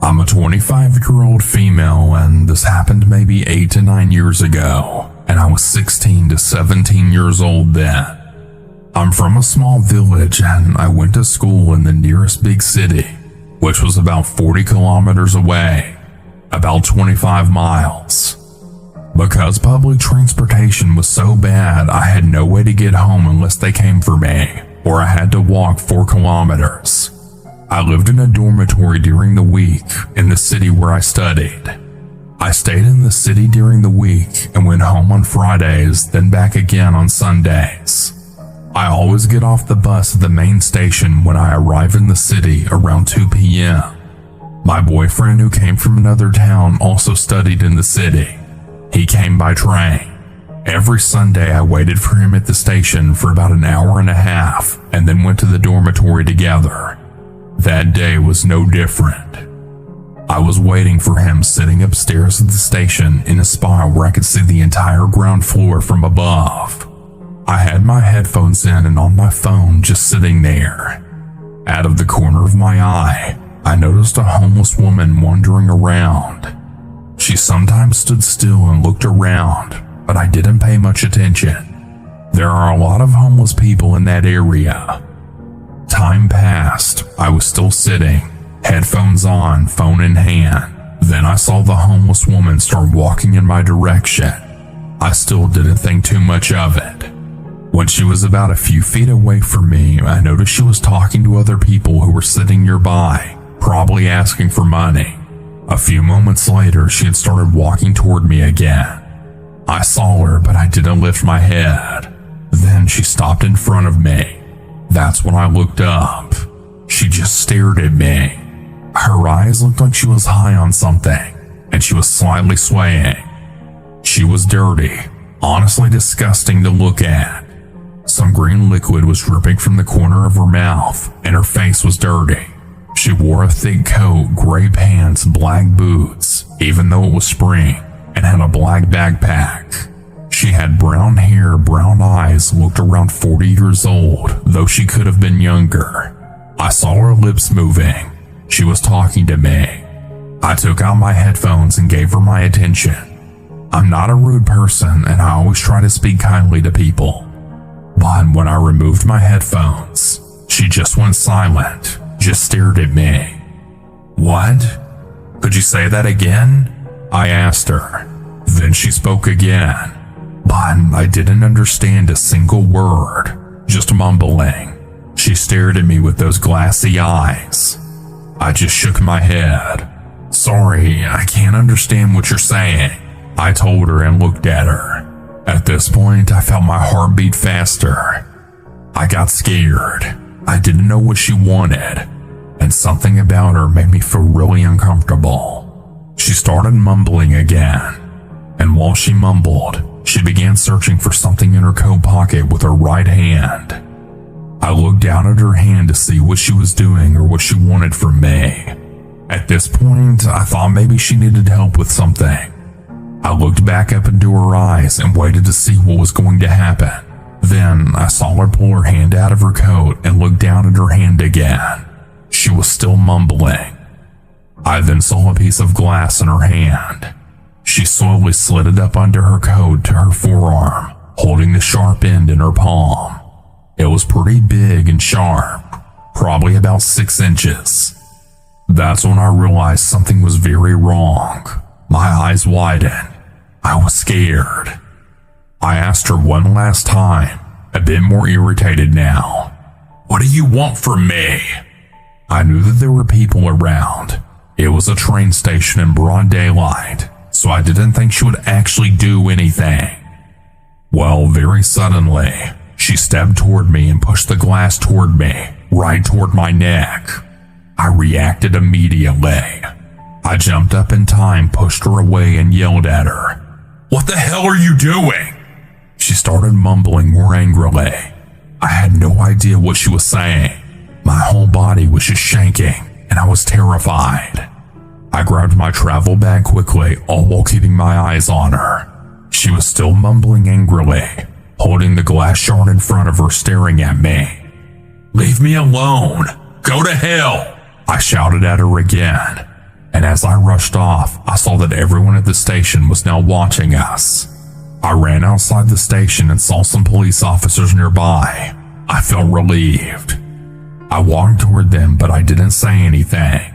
I'm a 25-year-old female, and this happened maybe 8 to 9 years ago, and I was 16 to 17 years old then. I'm from a small village, and I went to school in the nearest big city, which was about 40 kilometers away, about 25 miles. Because public transportation was so bad, I had no way to get home unless they came for me, or I had to walk 4 kilometers. I lived in a dormitory during the week in the city where I studied. I stayed in the city during the week and went home on Fridays, then back again on Sundays. I always get off the bus at the main station when I arrive in the city around 2 p.m. My boyfriend, who came from another town, also studied in the city. He came by train. Every Sunday I waited for him at the station for about an hour and a half and then went to the dormitory together. That day was no different. I was waiting for him sitting upstairs at the station in a spot where I could see the entire ground floor from above. I had my headphones in and on my phone just sitting there. Out of the corner of my eye, I noticed a homeless woman wandering around. She sometimes stood still and looked around, but I didn't pay much attention. There are a lot of homeless people in that area. Time passed. I was still sitting, headphones on, phone in hand. Then I saw the homeless woman start walking in my direction. I still didn't think too much of it. When she was about a few feet away from me, I noticed she was talking to other people who were sitting nearby, probably asking for money. A few moments later, she had started walking toward me again. I saw her, but I didn't lift my head. Then she stopped in front of me. That's when I looked up. She just stared at me. Her eyes looked like she was high on something, and she was slightly swaying. She was dirty, honestly disgusting to look at. Some green liquid was dripping from the corner of her mouth, and her face was dirty. She wore a thick coat, gray pants, black boots, even though it was spring, and had a black backpack. She had brown hair, brown eyes, looked around 40 years old, though she could have been younger. I saw her lips moving. She was talking to me. I took out my headphones and gave her my attention. I'm not a rude person, and I always try to speak kindly to people. But when I removed my headphones, she just went silent, just stared at me. "What? Could you say that again?" I asked her. Then she spoke again, but I didn't understand a single word, just mumbling. She stared at me with those glassy eyes. I just shook my head. "Sorry, I can't understand what you're saying," I told her and looked at her. At this point, I felt my heart beat faster. I got scared. I didn't know what she wanted, and something about her made me feel really uncomfortable. She started mumbling again, and while she mumbled, she began searching for something in her coat pocket with her right hand. I looked down at her hand to see what she was doing or what she wanted from me. At this point, I thought maybe she needed help with something. I looked back up into her eyes and waited to see what was going to happen. Then I saw her pull her hand out of her coat and look down at her hand again. She was still mumbling. I then saw a piece of glass in her hand. She slowly slid it up under her coat to her forearm, holding the sharp end in her palm. It was pretty big and sharp, probably about 6 inches. That's when I realized something was very wrong. My eyes widened. I was scared. I asked her one last time, a bit more irritated now. "What do you want from me?" I knew that there were people around. It was a train station in broad daylight, so I didn't think she would actually do anything. Well, very suddenly, she stepped toward me and pushed the glass toward me, right toward my neck. I reacted immediately. I jumped up in time, pushed her away, and yelled at her. "What the hell are you doing?" She started mumbling more angrily. I had no idea what she was saying. My whole body was just shaking, and I was terrified. I grabbed my travel bag quickly, all while keeping my eyes on her. She was still mumbling angrily, holding the glass shard in front of her, staring at me. "Leave me alone! Go to hell!" I shouted at her again. and as I rushed off, I saw that everyone at the station was now watching us. I ran outside the station and saw some police officers nearby. I felt relieved. I walked toward them, but I didn't say anything.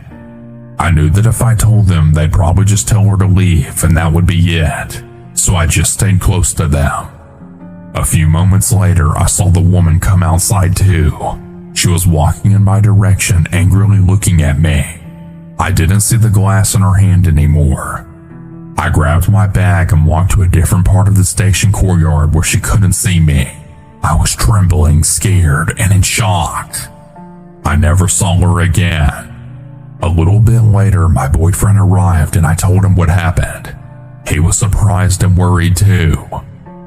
I knew that if I told them, they'd probably just tell her to leave and that would be it, so I just stayed close to them. A few moments later, I saw the woman come outside too. She was walking in my direction, angrily looking at me. I didn't see the glass in her hand anymore. I grabbed my bag and walked to a different part of the station courtyard where she couldn't see me. I was trembling, scared, and in shock. I never saw her again. A little bit later, my boyfriend arrived and I told him what happened. He was surprised and worried too.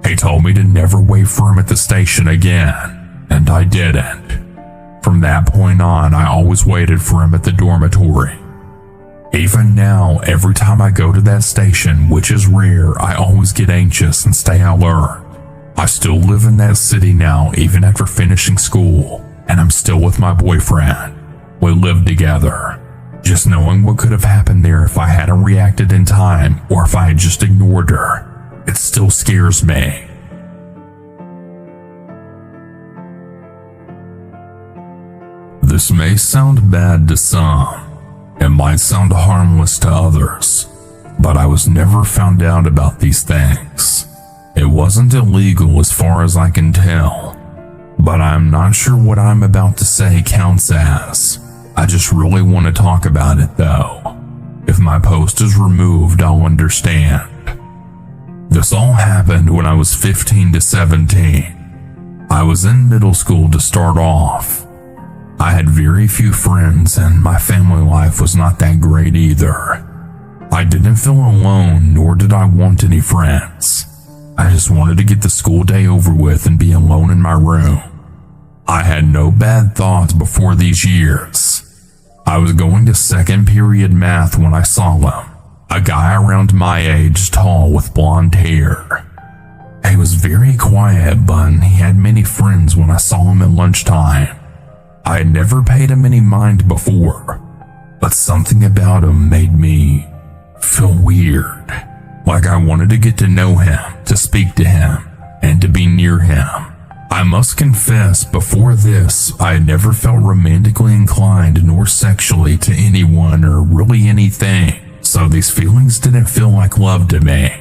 He told me to never wait for him at the station again, and I didn't. From that point on, I always waited for him at the dormitory. Even now, every time I go to that station, which is rare, I always get anxious and stay alert. I still live in that city now, even after finishing school, and I'm still with my boyfriend. We live together. Just knowing what could have happened there if I hadn't reacted in time or if I had just ignored her, it still scares me. This may sound bad to some. It might sound harmless to others, but I was never found out about these things. It wasn't illegal as far as I can tell, but I'm not sure what I'm about to say counts as. I just really want to talk about it though. If my post is removed, I'll understand. This all happened when I was 15 to 17. I was in middle school to start off. I had very few friends and my family life was not that great either. I didn't feel alone, nor did I want any friends. I just wanted to get the school day over with and be alone in my room. I had no bad thoughts before these years. I was going to second period math when I saw him, a guy around my age, tall with blonde hair. He was very quiet, but he had many friends when I saw him at lunchtime. I had never paid him any mind before, but something about him made me feel weird, like I wanted to get to know him, to speak to him, and to be near him. I must confess, before this, I had never felt romantically inclined nor sexually to anyone or really anything, so these feelings didn't feel like love to me.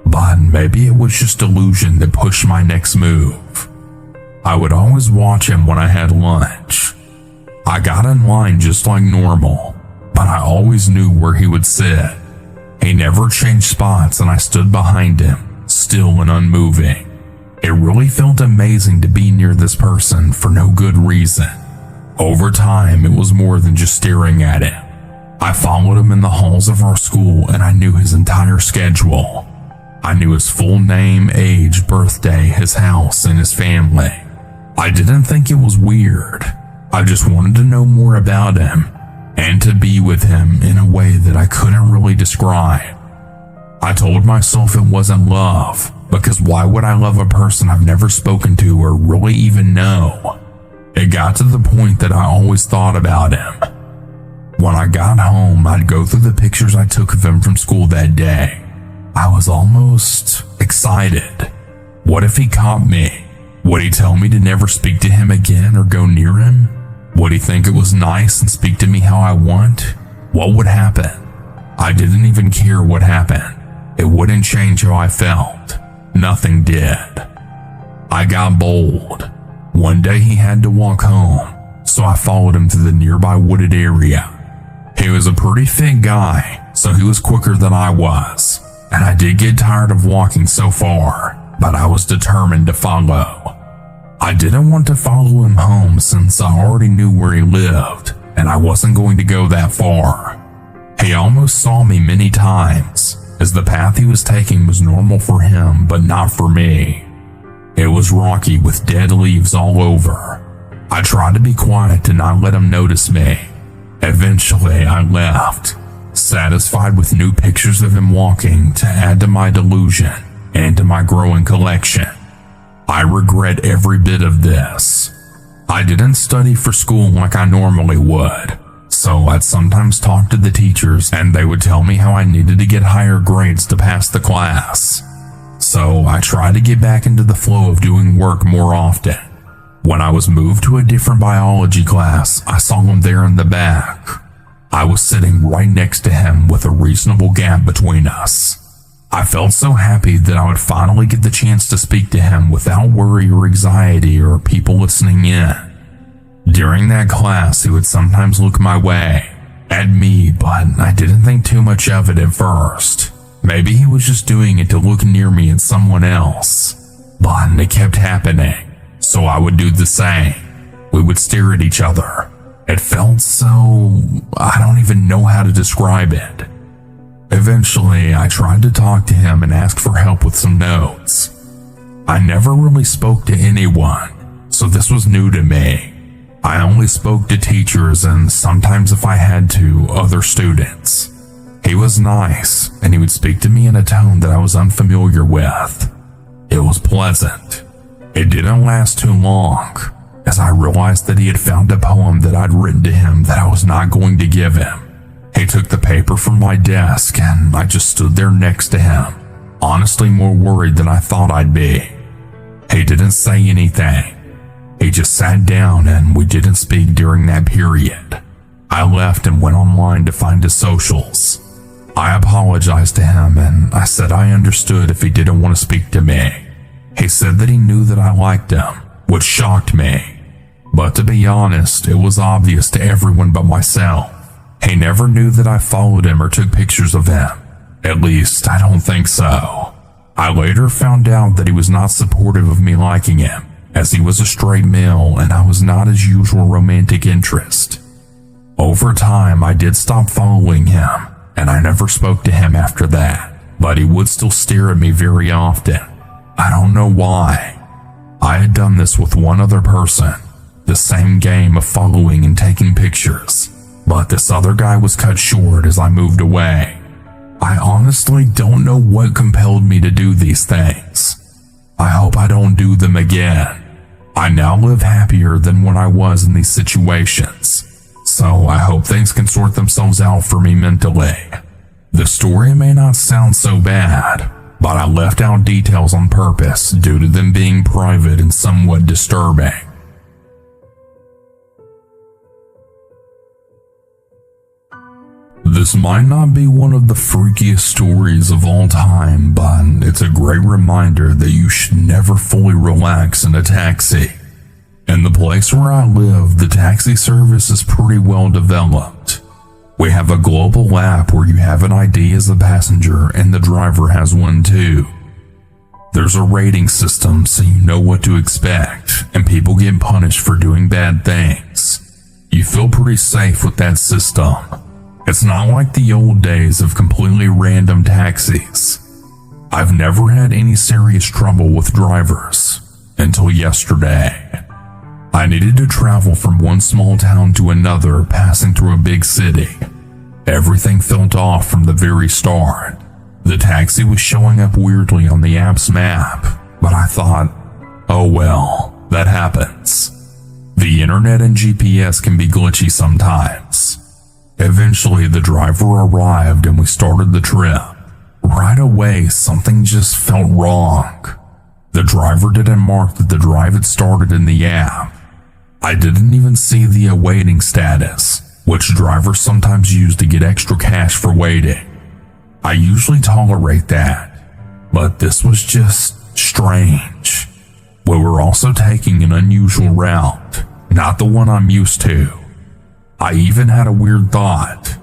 But maybe it was just delusion that pushed my next move. I would always watch him when I had lunch. I got in line just like normal, but I always knew where he would sit. He never changed spots and I stood behind him, still and unmoving. It really felt amazing to be near this person for no good reason. Over time, it was more than just staring at him. I followed him in the halls of our school and I knew his entire schedule. I knew his full name, age, birthday, his house, and his family. I didn't think it was weird. I just wanted to know more about him and to be with him in a way that I couldn't really describe. I told myself it wasn't love, because why would I love a person I've never spoken to or really even know? It got to the point that I always thought about him. When I got home, I'd go through the pictures I took of him from school that day. I was almost excited. What if he caught me? Would he tell me to never speak to him again or go near him? Would he think it was nice and speak to me how I want? What would happen? I didn't even care what happened. It wouldn't change how I felt. Nothing did. I got bold. One day he had to walk home, so I followed him to the nearby wooded area. He was a pretty fit guy, so he was quicker than I was, and I did get tired of walking so far, but I was determined to follow. I didn't want to follow him home since I already knew where he lived, and I wasn't going to go that far. He almost saw me many times, as the path he was taking was normal for him, but not for me. It was rocky with dead leaves all over. I tried to be quiet to not let him notice me. Eventually, I left, satisfied with new pictures of him walking to add to my delusion and to my growing collection. I regret every bit of this. I didn't study for school like I normally would, So I'd sometimes talk to the teachers and they would tell me how I needed to get higher grades to pass the class. So I tried to get back into the flow of doing work more often. When I was moved to a different biology class, I saw him there in the back. I was sitting right next to him with a reasonable gap between us. I felt so happy that I would finally get the chance to speak to him without worry or anxiety or people listening in. During that class, he would sometimes look my way, at me, but I didn't think too much of it at first. Maybe he was just doing it to look near me and someone else. But it kept happening, so I would do the same. We would stare at each other. It felt so... I don't even know how to describe it. Eventually, I tried to talk to him and ask for help with some notes. I never really spoke to anyone, so this was new to me. I only spoke to teachers and sometimes, if I had to, other students. He was nice, and he would speak to me in a tone that I was unfamiliar with. It was pleasant. It didn't last too long, as I realized that he had found a poem that I'd written to him that I was not going to give him. He took the paper from my desk, and I just stood there next to him, honestly more worried than I thought I'd be. He didn't say anything. He just sat down and we didn't speak during that period. I left and went online to find his socials. I apologized to him and I said I understood if he didn't want to speak to me. He said that he knew that I liked him, which shocked me. But to be honest, it was obvious to everyone but myself. He never knew that I followed him or took pictures of him. At least, I don't think so. I later found out that he was not supportive of me liking him, as he was a straight male and I was not his usual romantic interest. Over time, I did stop following him, and I never spoke to him after that, but he would still stare at me very often. I don't know why. I had done this with one other person, the same game of following and taking pictures, but this other guy was cut short as I moved away. I honestly don't know what compelled me to do these things. I hope I don't do them again. I now live happier than when I was in these situations, so I hope things can sort themselves out for me mentally. The story may not sound so bad, but I left out details on purpose due to them being private and somewhat disturbing. This might not be one of the freakiest stories of all time, but it's a great reminder that you should never fully relax in a taxi. In the place where I live, the taxi service is pretty well developed. We have a global app where you have an ID as a passenger and the driver has one too. There's a rating system so you know what to expect, and people get punished for doing bad things. You feel pretty safe with that system. It's not like the old days of completely random taxis. I've never had any serious trouble with drivers until yesterday. I needed to travel from one small town to another, passing through a big city. Everything felt off from the very start. The taxi was showing up weirdly on the app's map, but I thought, oh well, that happens. The internet and GPS can be glitchy sometimes. Eventually, the driver arrived and we started the trip. Right away, something just felt wrong. The driver didn't mark that the drive had started in the app. I didn't even see the awaiting status, which drivers sometimes use to get extra cash for waiting. I usually tolerate that, but this was just strange. We were also taking an unusual route, not the one I'm used to. I even had a weird thought.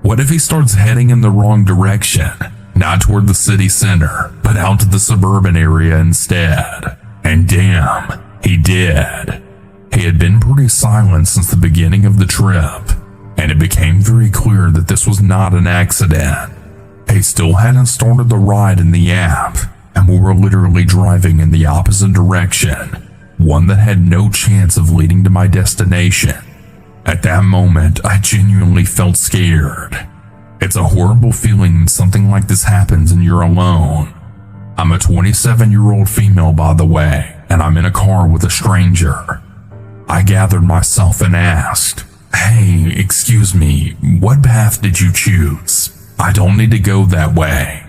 What if he starts heading in the wrong direction, not toward the city center, but out to the suburban area instead? And damn, he did. He had been pretty silent since the beginning of the trip, and it became very clear that this was not an accident. He still hadn't started the ride in the app, and we were literally driving in the opposite direction, one that had no chance of leading to my destination. At that moment, I genuinely felt scared. It's a horrible feeling when something like this happens and you're alone. I'm a 27-year-old female, by the way, and I'm in a car with a stranger. I gathered myself and asked, "Hey, excuse me, what path did you choose? I don't need to go that way."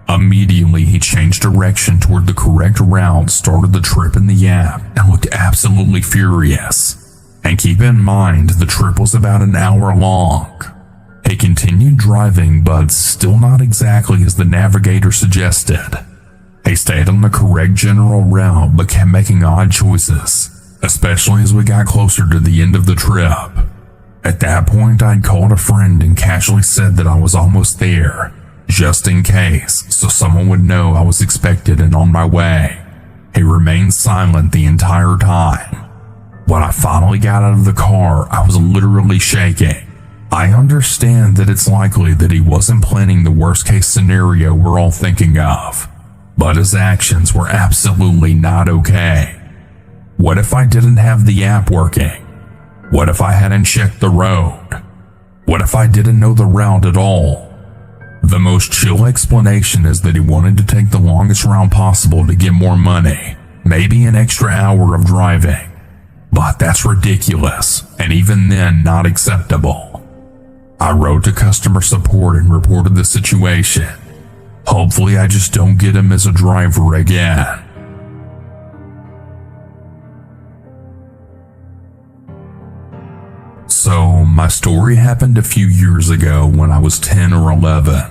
Immediately, he changed direction toward the correct route, started the trip in the app, and looked absolutely furious. And keep in mind, the trip was about an hour long. He continued driving, but still not exactly as the navigator suggested. He stayed on the correct general route, but kept making odd choices, especially as we got closer to the end of the trip. At that point, I'd called a friend and casually said that I was almost there, just in case, so someone would know I was expected and on my way. He remained silent the entire time. When I finally got out of the car, I was literally shaking. I understand that it's likely that he wasn't planning the worst case scenario we're all thinking of, but his actions were absolutely not okay. What if I didn't have the app working? What if I hadn't checked the road? What if I didn't know the route at all? The most chill explanation is that he wanted to take the longest route possible to get more money, maybe an extra hour of driving. But that's ridiculous, and even then not acceptable. I wrote to customer support and reported the situation. Hopefully I just don't get him as a driver again. So, my story happened a few years ago when I was 10 or 11.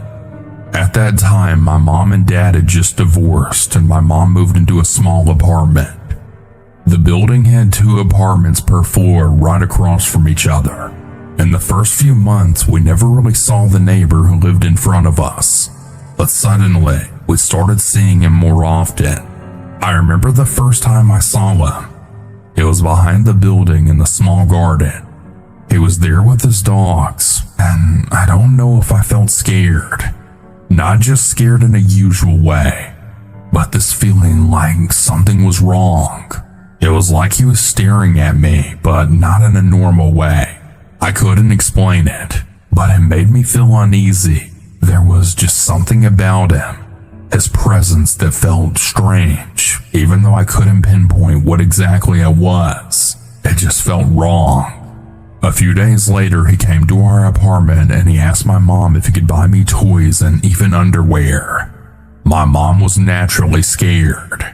At that time, my mom and dad had just divorced, and my mom moved into a small apartment. The building had 2 apartments per floor right across from each other. In the first few months, we never really saw the neighbor who lived in front of us, but suddenly, we started seeing him more often. I remember the first time I saw him. It was behind the building in the small garden. He was there with his dogs, and I don't know if I felt scared. Not just scared in a usual way, but this feeling like something was wrong. It was like he was staring at me, but not in a normal way. I couldn't explain it, but it made me feel uneasy. There was just something about him, his presence, that felt strange, even though I couldn't pinpoint what exactly it was. It just felt wrong. A few days later, he came to our apartment and he asked my mom if he could buy me toys and even underwear. My mom was naturally scared.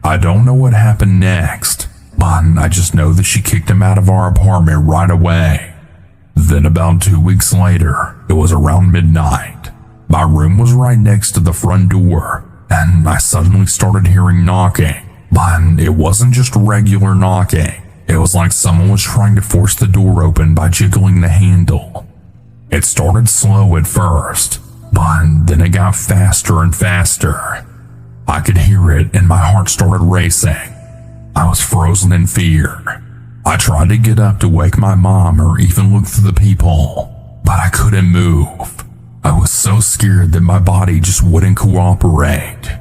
I don't know what happened next, but I just know that she kicked him out of our apartment right away. Then about 2 weeks later, it was around midnight. My room was right next to the front door, and I suddenly started hearing knocking, but it wasn't just regular knocking. It was like someone was trying to force the door open by jiggling the handle. It started slow at first, but then it got faster and faster. I could hear it and my heart started racing. I was frozen in fear. I tried to get up to wake my mom or even look through the peephole, but I couldn't move. I was so scared that my body just wouldn't cooperate.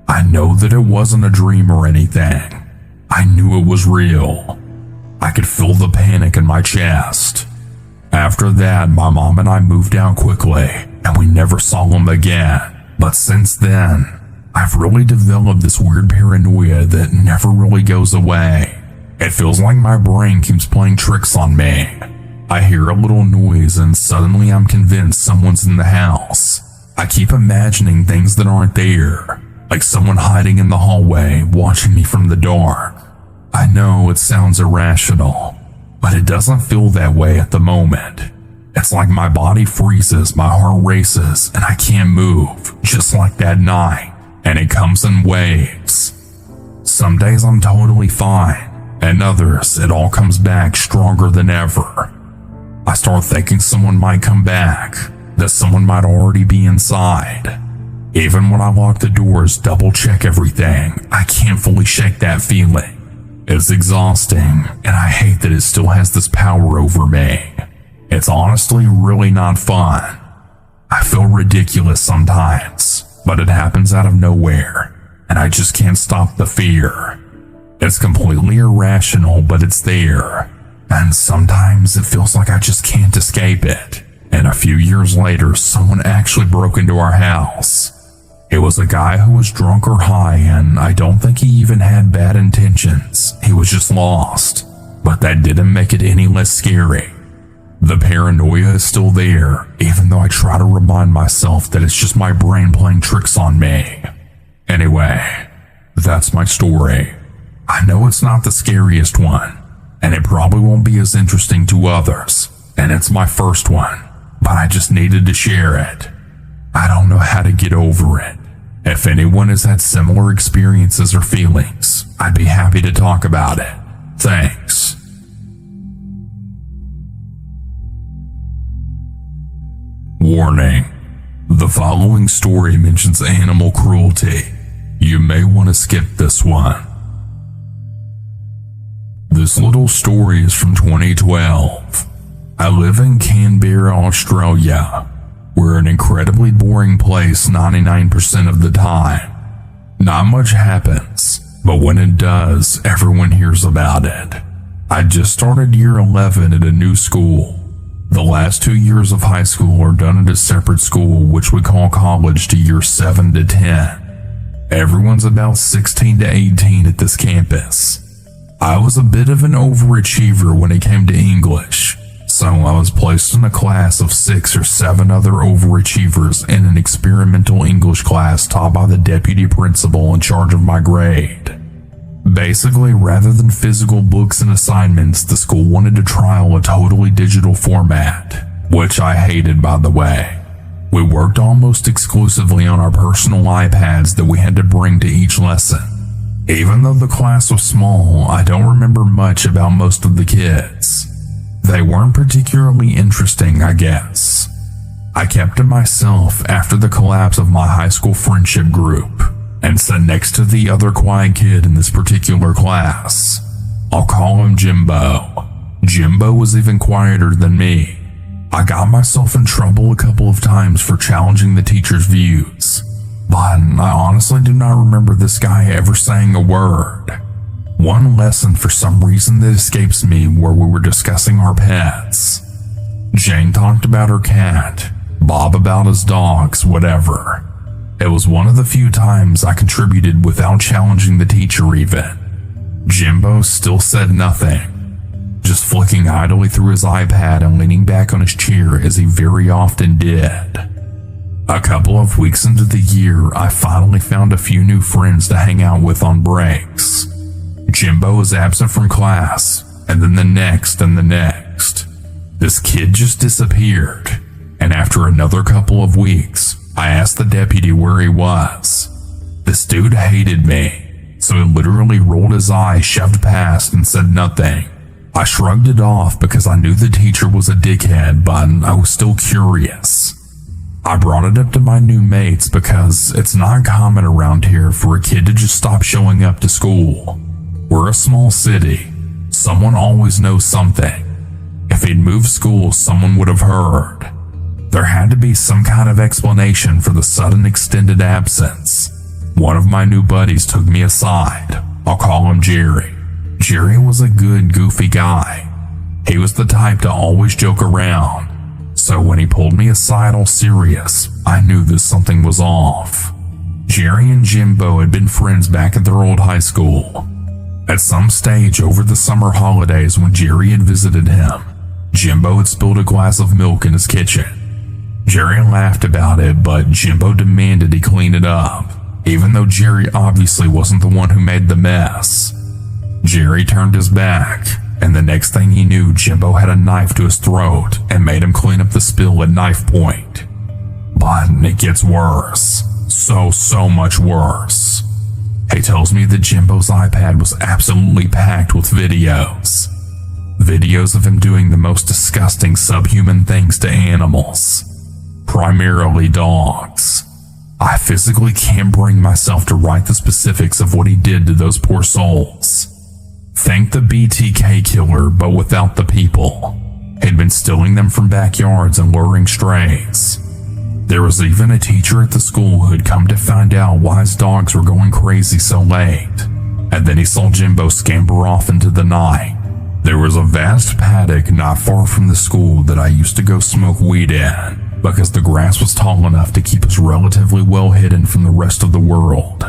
I know that it wasn't a dream or anything. I knew it was real. I could feel the panic in my chest. After that, my mom and I moved out quickly, and we never saw him again. But since then, I've really developed this weird paranoia that never really goes away. It feels like my brain keeps playing tricks on me. I hear a little noise and suddenly I'm convinced someone's in the house. I keep imagining things that aren't there, like someone hiding in the hallway, watching me from the dark. I know it sounds irrational, but it doesn't feel that way at the moment. It's like my body freezes, my heart races, and I can't move, just like that night, and it comes in waves. Some days I'm totally fine, and others it all comes back stronger than ever. I start thinking someone might come back, that someone might already be inside. Even when I lock the doors, double check everything, I can't fully shake that feeling. It's exhausting, and I hate that it still has this power over me. It's honestly really not fun. I feel ridiculous sometimes, but it happens out of nowhere, and I just can't stop the fear. It's completely irrational, but it's there, and sometimes it feels like I just can't escape it. And a few years later, someone actually broke into our house. It was a guy who was drunk or high, and I don't think he even had bad intentions. He was just lost, but that didn't make it any less scary. The paranoia is still there, even though I try to remind myself that it's just my brain playing tricks on me. Anyway, that's my story. I know it's not the scariest one, and it probably won't be as interesting to others, and it's my first one, but I just needed to share it. I don't know how to get over it. If anyone has had similar experiences or feelings, I'd be happy to talk about it. Thanks. Warning. The following story mentions animal cruelty. You may want to skip this one. This little story is from 2012. I live in Canberra, Australia. We're an incredibly boring place 99% of the time. Not much happens, but when it does, everyone hears about it. I just started year 11 at a new school. The last 2 years of high school are done at a separate school, which we call college, to year 7 to 10. Everyone's about 16 to 18 at this campus. I was a bit of an overachiever when it came to English, so I was placed in a class of 6 or 7 other overachievers in an experimental English class taught by the deputy principal in charge of my grade. Basically, rather than physical books and assignments, the school wanted to trial a totally digital format, which I hated, by the way. We worked almost exclusively on our personal iPads that we had to bring to each lesson. Even though the class was small, I don't remember much about most of the kids. They weren't particularly interesting, I guess. I kept to myself after the collapse of my high school friendship group, and sat next to the other quiet kid in this particular class. I'll call him Jimbo. Jimbo was even quieter than me. I got myself in trouble a couple of times for challenging the teacher's views, but I honestly do not remember this guy ever saying a word. One lesson, for some reason that escapes me, where we were discussing our pets. Jane talked about her cat, Bob about his dogs, whatever. It was one of the few times I contributed without challenging the teacher even. Jimbo still said nothing, just flicking idly through his iPad and leaning back on his chair as he very often did. A couple of weeks into the year, I finally found a few new friends to hang out with on breaks. Jimbo was absent from class, and then the next and the next. This kid just disappeared, and after another couple of weeks, I asked the deputy where he was. This dude hated me, so he literally rolled his eyes, shoved past, and said nothing. I shrugged it off because I knew the teacher was a dickhead, but I was still curious. I brought it up to my new mates because it's not common around here for a kid to just stop showing up to school. We're a small city. Someone always knows something. If he'd moved schools, someone would have heard. There had to be some kind of explanation for the sudden extended absence. One of my new buddies took me aside. I'll call him Jerry. Jerry was a good, goofy guy. He was the type to always joke around. So when he pulled me aside all serious, I knew that something was off. Jerry and Jimbo had been friends back at their old high school. At some stage over the summer holidays when Jerry had visited him, Jimbo had spilled a glass of milk in his kitchen. Jerry laughed about it, but Jimbo demanded he clean it up, even though Jerry obviously wasn't the one who made the mess. Jerry turned his back, and the next thing he knew, Jimbo had a knife to his throat and made him clean up the spill at knife point. But it gets worse. So much worse. He tells me that Jimbo's iPad was absolutely packed with videos. Videos of him doing the most disgusting subhuman things to animals. Primarily dogs. I physically can't bring myself to write the specifics of what he did to those poor souls. Think the BTK killer, but without the people. He'd been stealing them from backyards and luring strays. There was even a teacher at the school who had come to find out why his dogs were going crazy so late, and then he saw Jimbo scamper off into the night. There was a vast paddock not far from the school that I used to go smoke weed in, because the grass was tall enough to keep us relatively well hidden from the rest of the world.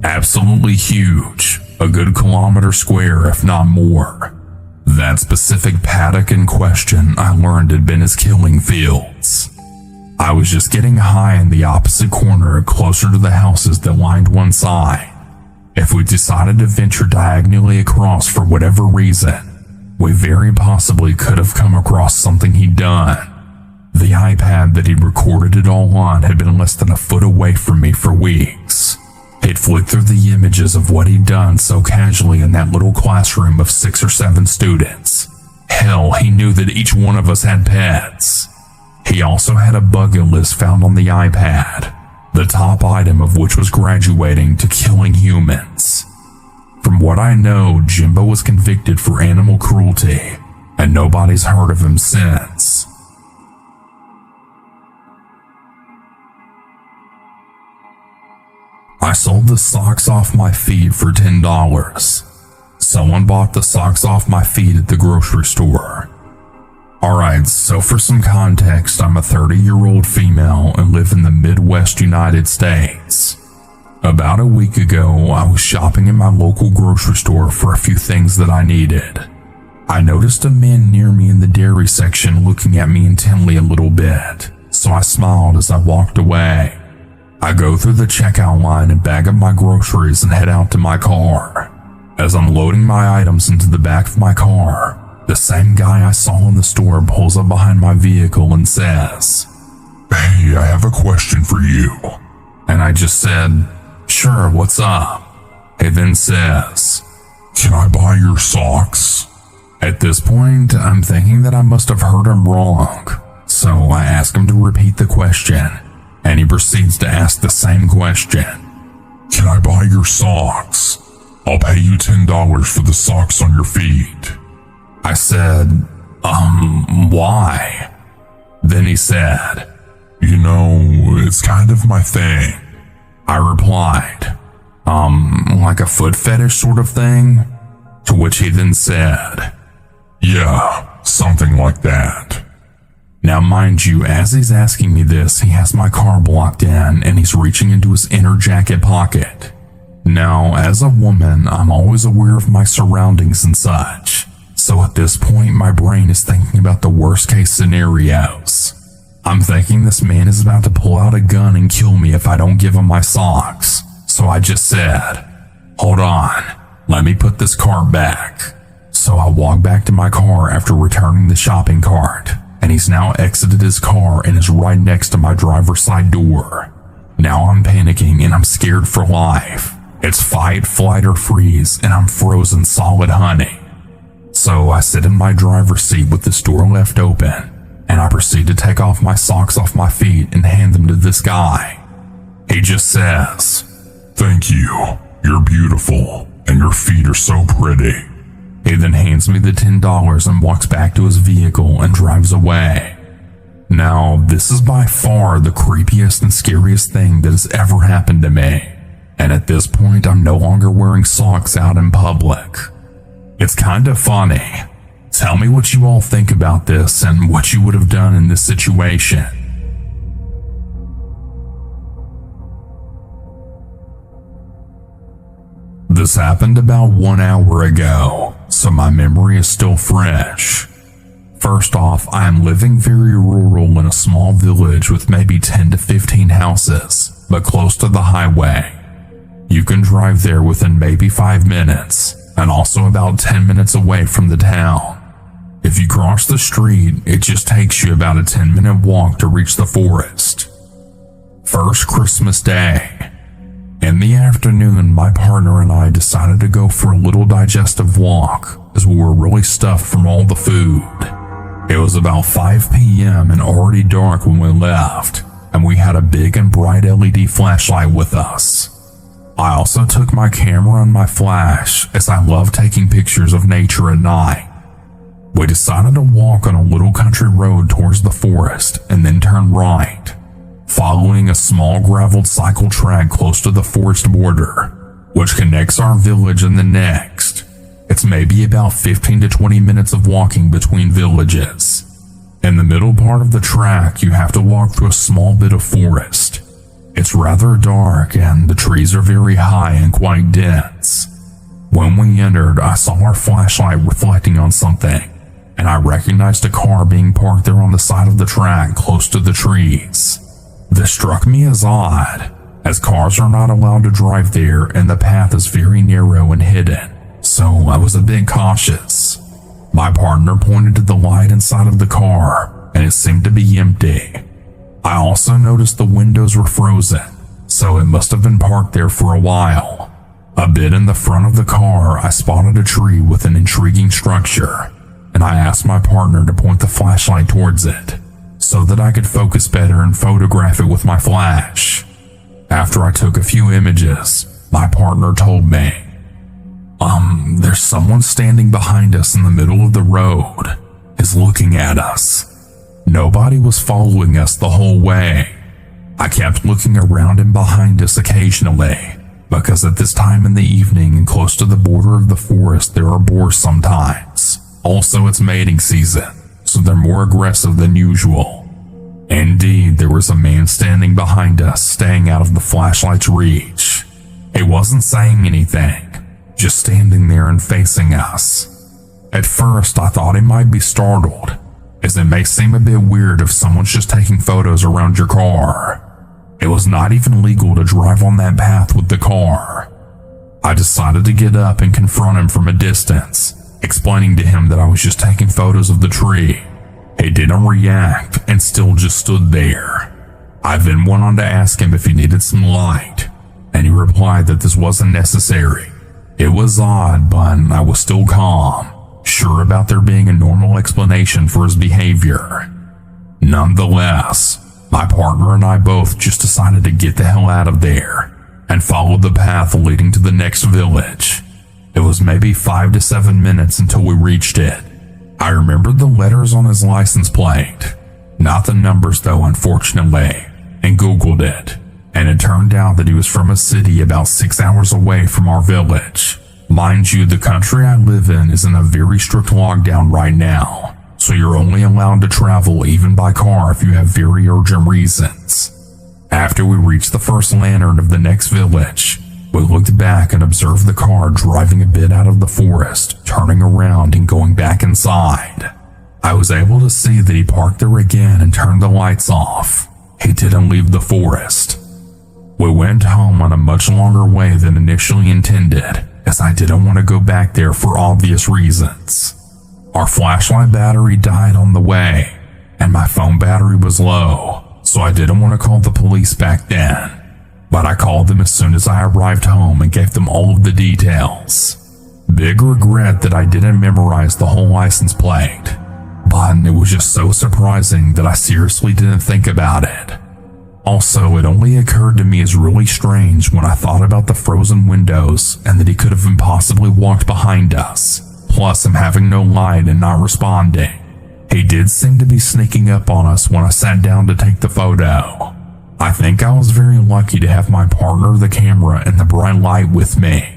Absolutely huge, a good kilometer square if not more. That specific paddock in question I learned had been his killing fields. I was just getting high in the opposite corner closer to the houses that lined one side. If we decided to venture diagonally across for whatever reason, we very possibly could have come across something he'd done. The iPad that he'd recorded it all on had been less than a foot away from me for weeks. He'd flicked through the images of what he'd done so casually in that little classroom of 6 or 7 students. Hell, he knew that each one of us had pets. He also had a bucket list found on the iPad, the top item of which was graduating to killing humans. From what I know, Jimbo was convicted for animal cruelty, and nobody's heard of him since. I sold the socks off my feet for $10. Someone bought the socks off my feet at the grocery store. Alright, so for some context, I'm a 30-year-old female and live in the Midwest United States. About a week ago, I was shopping in my local grocery store for a few things that I needed. I noticed a man near me in the dairy section looking at me intently a little bit, so I smiled as I walked away. I go through the checkout line and bag up my groceries and head out to my car. As I'm loading my items into the back of my car, the same guy I saw in the store pulls up behind my vehicle and says, "Hey, I have a question for you." And I just said, "Sure, what's up?" He then says, "Can I buy your socks?" At this point, I'm thinking that I must have heard him wrong, so I ask him to repeat the question, and he proceeds to ask the same question. "Can I buy your socks? I'll pay you $10 for the socks on your feet." I said, why? Then he said, "You know, it's kind of my thing." I replied, like a foot fetish sort of thing? To which he then said, "Yeah, something like that." Now mind you, as he's asking me this, he has my car blocked in and he's reaching into his inner jacket pocket. Now, as a woman, I'm always aware of my surroundings and such. So at this point, my brain is thinking about the worst case scenarios. I'm thinking this man is about to pull out a gun and kill me if I don't give him my socks. So I just said, "Hold on, let me put this cart back." So I walk back to my car after returning the shopping cart, and he's now exited his car and is right next to my driver's side door. Now I'm panicking and I'm scared for life. It's fight, flight, or freeze, and I'm frozen solid honey. So I sit in my driver's seat with this door left open, and I proceed to take off my socks off my feet and hand them to this guy. He just says, "Thank you, you're beautiful, and your feet are so pretty." He then hands me the $10 and walks back to his vehicle and drives away. Now, this is by far the creepiest and scariest thing that has ever happened to me, and at this point I'm no longer wearing socks out in public. It's kind of funny. Tell me what you all think about this and what you would have done in this situation. This happened about 1 hour ago, so my memory is still fresh. First off, I am living very rural in a small village with maybe 10 to 15 houses, but close to the highway. You can drive there within maybe 5 minutes, and also about 10 minutes away from the town. If you cross the street, it just takes you about a 10-minute walk to reach the forest. First Christmas Day. In the afternoon, my partner and I decided to go for a little digestive walk as we were really stuffed from all the food. It was about 5 p.m. and already dark when we left, and we had a big and bright LED flashlight with us. I also took my camera and my flash, as I love taking pictures of nature at night. We decided to walk on a little country road towards the forest and then turn right, following a small graveled cycle track close to the forest border, which connects our village and the next. It's maybe about 15 to 20 minutes of walking between villages. In the middle part of the track, you have to walk through a small bit of forest. It's rather dark and the trees are very high and quite dense. When we entered, I saw our flashlight reflecting on something, and I recognized a car being parked there on the side of the track close to the trees. This struck me as odd, as cars are not allowed to drive there and the path is very narrow and hidden, so I was a bit cautious. My partner pointed to the light inside of the car, and it seemed to be empty. I also noticed the windows were frozen, so it must have been parked there for a while. A bit in the front of the car, I spotted a tree with an intriguing structure, and I asked my partner to point the flashlight towards it, so that I could focus better and photograph it with my flash. After I took a few images, my partner told me, there's someone standing behind us in the middle of the road, is looking at us. Nobody was following us the whole way. I kept looking around and behind us occasionally, because at this time in the evening and close to the border of the forest there are boars sometimes. Also, it's mating season, so they're more aggressive than usual. Indeed, there was a man standing behind us, staying out of the flashlight's reach. He wasn't saying anything, just standing there and facing us. At first, I thought he might be startled, as it may seem a bit weird if someone's just taking photos around your car. It was not even legal to drive on that path with the car. I decided to get up and confront him from a distance, explaining to him that I was just taking photos of the tree. He didn't react and still just stood there. I then went on to ask him if he needed some light, and he replied that this wasn't necessary. It was odd, but I was still calm, sure about there being a normal explanation for his behavior. Nonetheless, my partner and I both just decided to get the hell out of there and followed the path leading to the next village. It was maybe 5 to 7 minutes until we reached it. I remembered the letters on his license plate, not the numbers though, unfortunately, and Googled it, and it turned out that he was from a city about 6 hours away from our village. Mind you, the country I live in is in a very strict lockdown right now, so you're only allowed to travel even by car if you have very urgent reasons. After we reached the first lantern of the next village, we looked back and observed the car driving a bit out of the forest, turning around and going back inside. I was able to see that he parked there again and turned the lights off. He didn't leave the forest. We went home on a much longer way than initially intended, as I didn't want to go back there for obvious reasons. Our flashlight battery died on the way, and my phone battery was low, so I didn't want to call the police back then. But I called them as soon as I arrived home and gave them all of the details. Big regret that I didn't memorize the whole license plate, but it was just so surprising that I seriously didn't think about it. Also, it only occurred to me as really strange when I thought about the frozen windows and that he could have impossibly walked behind us, plus him having no light and not responding. He did seem to be sneaking up on us when I sat down to take the photo. I think I was very lucky to have my partner, the camera, and the bright light with me.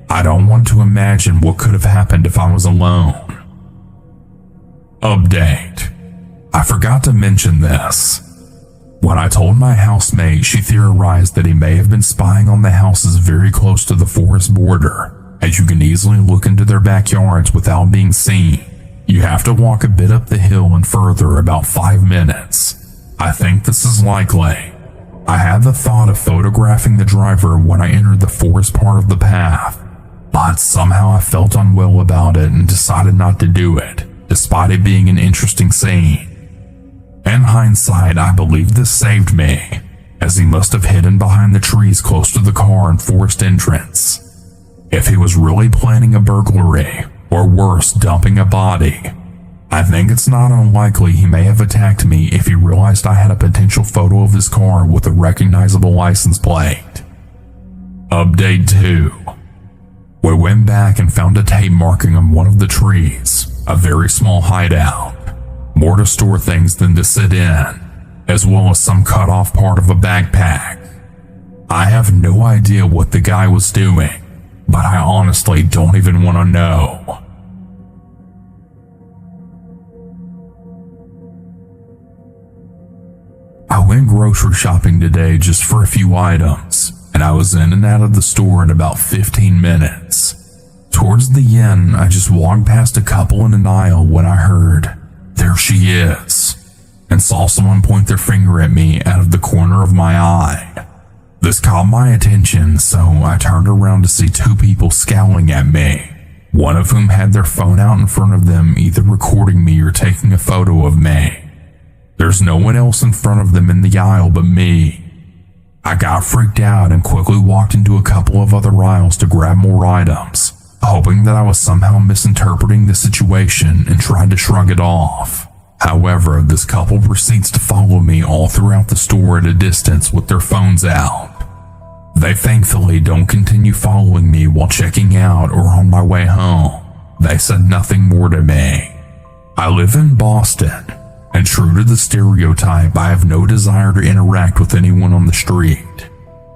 I don't want to imagine what could have happened if I was alone. Update. I forgot to mention this. When I told my housemate, she theorized that he may have been spying on the houses very close to the forest border, as you can easily look into their backyards without being seen. You have to walk a bit up the hill and further about 5 minutes. I think this is likely. I had the thought of photographing the driver when I entered the forest part of the path, but somehow I felt unwell about it and decided not to do it, despite it being an interesting scene. In hindsight, I believe this saved me, as he must have hidden behind the trees close to the car and forest entrance. If he was really planning a burglary, or worse, dumping a body, I think it's not unlikely he may have attacked me if he realized I had a potential photo of his car with a recognizable license plate. Update 2. We went back and found a tape marking on one of the trees, a very small hideout, more to store things than to sit in, as well as some cut off part of a backpack. I have no idea what the guy was doing, but I honestly don't even want to know. I went grocery shopping today just for a few items, and I was in and out of the store in about 15 minutes. Towards the end, I just walked past a couple in an aisle when I heard, "There she is," and saw someone point their finger at me out of the corner of my eye. This caught my attention, so I turned around to see two people scowling at me, one of whom had their phone out in front of them, either recording me or taking a photo of me. There's no one else in front of them in the aisle but me. I got freaked out and quickly walked into a couple of other aisles to grab more items, hoping that I was somehow misinterpreting the situation and tried to shrug it off. However, this couple proceeds to follow me all throughout the store at a distance with their phones out. They thankfully don't continue following me while checking out or on my way home. They said nothing more to me. I live in Boston, and true to the stereotype, I have no desire to interact with anyone on the street.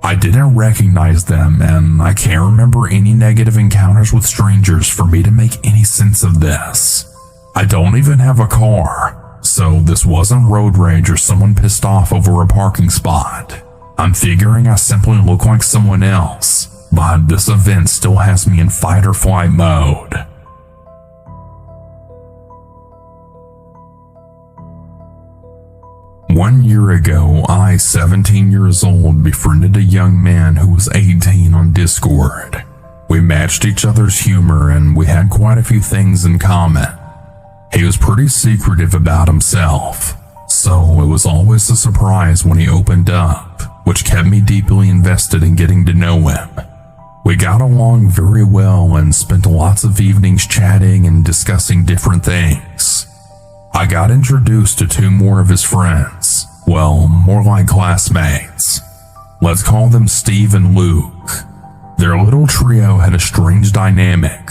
I didn't recognize them, and I can't remember any negative encounters with strangers for me to make any sense of this. I don't even have a car, so this wasn't road rage or someone pissed off over a parking spot. I'm figuring I simply look like someone else, but this event still has me in fight or flight mode. One year ago, I, 17 years old, befriended a young man who was 18 on Discord. We matched each other's humor and we had quite a few things in common. He was pretty secretive about himself, so it was always a surprise when he opened up, which kept me deeply invested in getting to know him. We got along very well and spent lots of evenings chatting and discussing different things. I got introduced to two more of his friends, well, more like classmates. Let's call them Steve and Luke. Their little trio had a strange dynamic.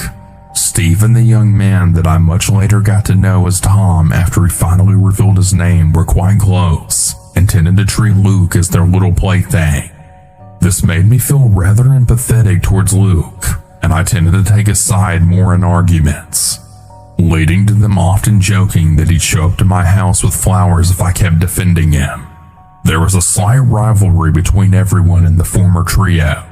Steve and the young man that I much later got to know as Tom after he finally revealed his name were quite close and tended to treat Luke as their little plaything. This made me feel rather empathetic towards Luke, and I tended to take his side more in arguments, leading to them often joking that he'd show up to my house with flowers if I kept defending him. There was a slight rivalry between everyone in the former trio.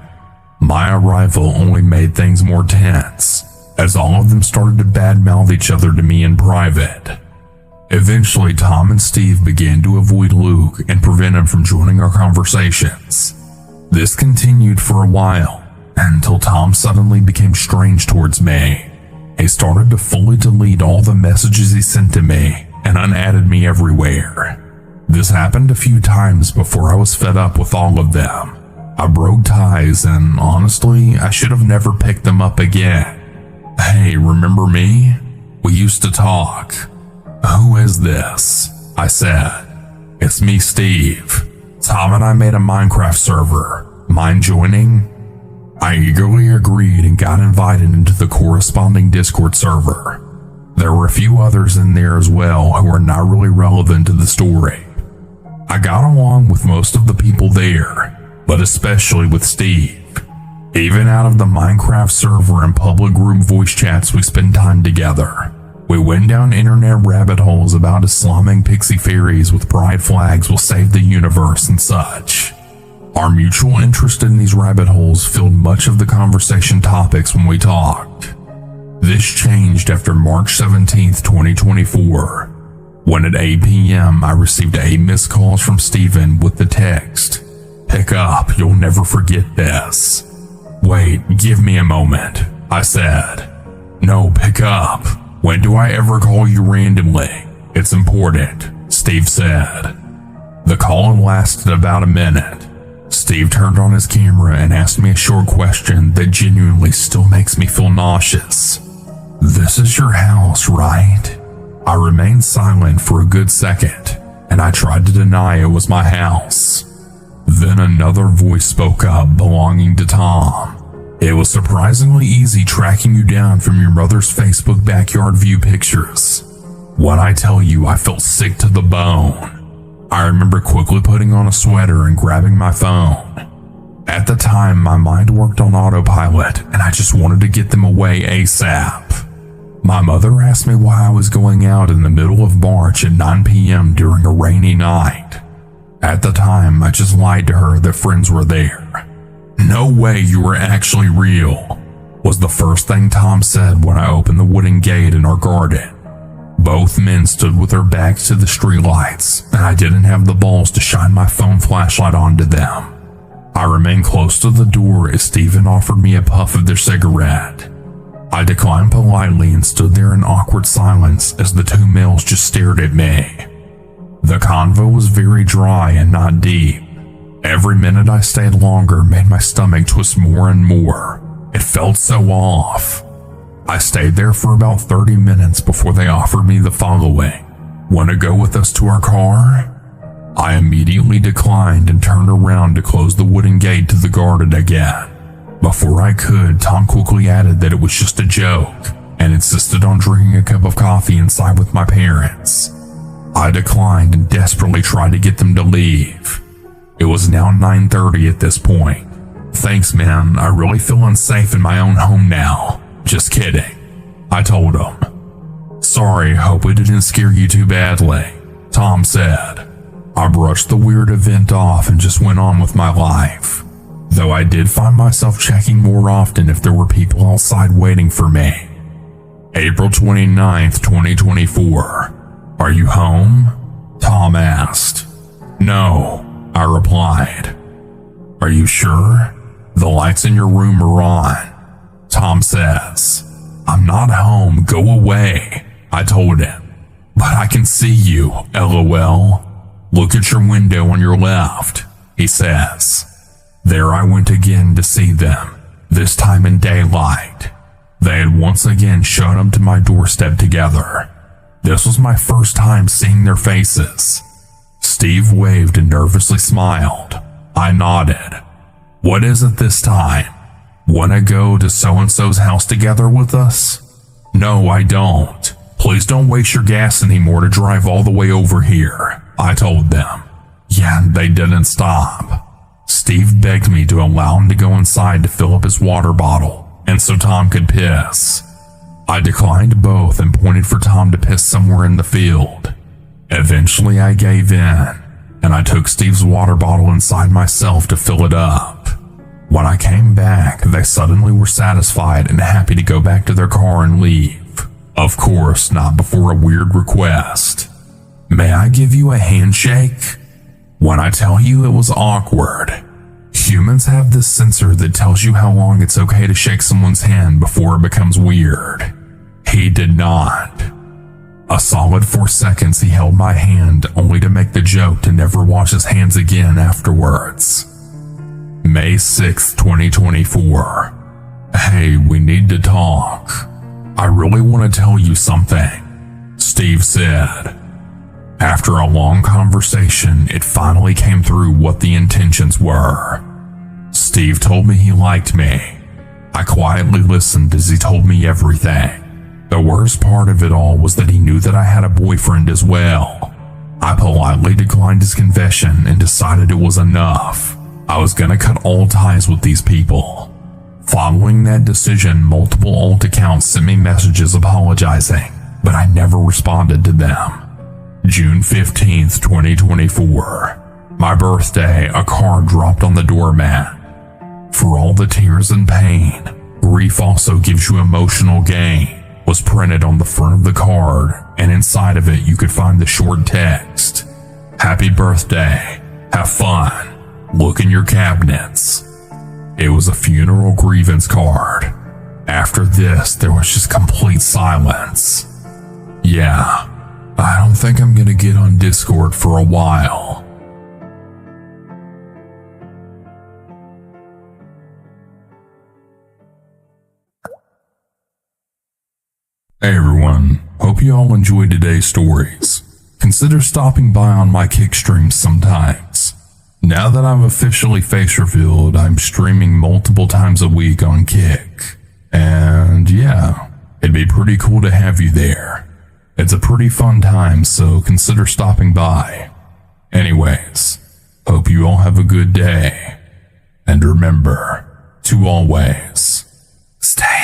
My arrival only made things more tense, as all of them started to badmouth each other to me in private. Eventually, Tom and Steve began to avoid Luke and prevent him from joining our conversations. This continued for a while, until Tom suddenly became strange towards me. He started to fully delete all the messages he sent to me and unadded me everywhere. This happened a few times before I was fed up with all of them. I broke ties, and honestly, I should have never picked them up again. "Hey, remember me? We used to talk." "Who is this?" I said. "It's me, Steve. Tom and I made a Minecraft server. Mind joining?" I eagerly agreed and got invited into the corresponding Discord server. There were a few others in there as well who are not really relevant to the story. I got along with most of the people there, but especially with Steve. Even out of the Minecraft server and public group voice chats, we spent time together. We went down internet rabbit holes about Islamic pixie fairies with pride flags will save the universe and such. Our mutual interest in these rabbit holes filled much of the conversation topics when we talked. This changed after March 17th, 2024, when at 8 p.m. I received 8 missed calls from Steven with the text, "Pick up, you'll never forget this." "Wait, give me a moment," I said. "No, pick up. When do I ever call you randomly? It's important," Steve said. The call lasted about a minute. Steve turned on his camera and asked me a short question that genuinely still makes me feel nauseous. "This is your house, right?" I remained silent for a good second, and I tried to deny it was my house. Then another voice spoke up, belonging to Tom. "It was surprisingly easy tracking you down from your mother's Facebook backyard view pictures. When I tell you, I felt sick to the bone. I remember quickly putting on a sweater and grabbing my phone. At the time, my mind worked on autopilot, and I just wanted to get them away ASAP. My mother asked me why I was going out in the middle of March at 9 p.m. during a rainy night. At the time, I just lied to her that friends were there. "No way you were actually real." was the first thing Tom said when I opened the wooden gate in our garden. Both men stood with their backs to the streetlights, and I didn't have the balls to shine my phone flashlight onto them. I remained close to the door as Stephen offered me a puff of their cigarette. I declined politely and stood there in awkward silence as the two males just stared at me. The convo was very dry and not deep. Every minute I stayed longer made my stomach twist more and more. It felt so off. I stayed there for about 30 minutes before they offered me the following. Want to go with us to our car? I immediately declined and turned around to close the wooden gate to the garden again. Before I could, Tom quickly added that it was just a joke and insisted on drinking a cup of coffee inside with my parents. I declined and desperately tried to get them to leave. It was now 9:30 at this point. Thanks, man. I really feel unsafe in my own home now. Just kidding, I told him. Sorry, hope it didn't scare you too badly, Tom said. I brushed the weird event off and just went on with my life, though I did find myself checking more often if there were people outside waiting for me. April 29th, 2024. Are you home? Tom asked. No, I replied. Are you sure? The lights in your room are on. Tom says. I'm not home, go away, I told him. But I can see you, LOL. Look at your window on your left, he says. There I went again to see them, this time in daylight. They had once again shown up to my doorstep together. This was my first time seeing their faces. Steve waved and nervously smiled. I nodded. What is it this time? Want to go to so-and-so's house together with us? No, I don't. Please don't waste your gas anymore to drive all the way over here, I told them. Yeah, they didn't stop. Steve begged me to allow him to go inside to fill up his water bottle, and so Tom could piss. I declined both and pointed for Tom to piss somewhere in the field. Eventually I gave in, and I took Steve's water bottle inside myself to fill it up. When I came back, they suddenly were satisfied and happy to go back to their car and leave. Of course, not before a weird request. May I give you a handshake? When I tell you it was awkward. Humans have this sensor that tells you how long it's okay to shake someone's hand before it becomes weird. He did not. A solid 4 seconds he held my hand only to make the joke to never wash his hands again afterwards. May 6th, 2024. Hey, we need to talk. I really want to tell you something, Steve said. After a long conversation, it finally came through what the intentions were. Steve told me he liked me. I quietly listened as he told me everything. The worst part of it all was that he knew that I had a boyfriend as well. I politely declined his confession and decided it was enough. I was gonna cut all ties with these people. Following that decision, multiple alt accounts sent me messages apologizing, but I never responded to them. June 15th, 2024. My birthday, a card dropped on the doormat. For all the tears and pain, grief also gives you emotional gain, was printed on the front of the card, and inside of it you could find the short text. Happy birthday, have fun. Look in your cabinets. It was a funeral grievance card. After this, there was just complete silence. Yeah, I don't think I'm gonna get on Discord for a while. Hey everyone, hope you all enjoyed today's stories. Consider stopping by on my Kick streams sometimes. Now that I'm officially face revealed, I'm streaming multiple times a week on Kick. And yeah, it'd be pretty cool to have you there. It's a pretty fun time, so consider stopping by. Anyways, hope you all have a good day. And remember to always stay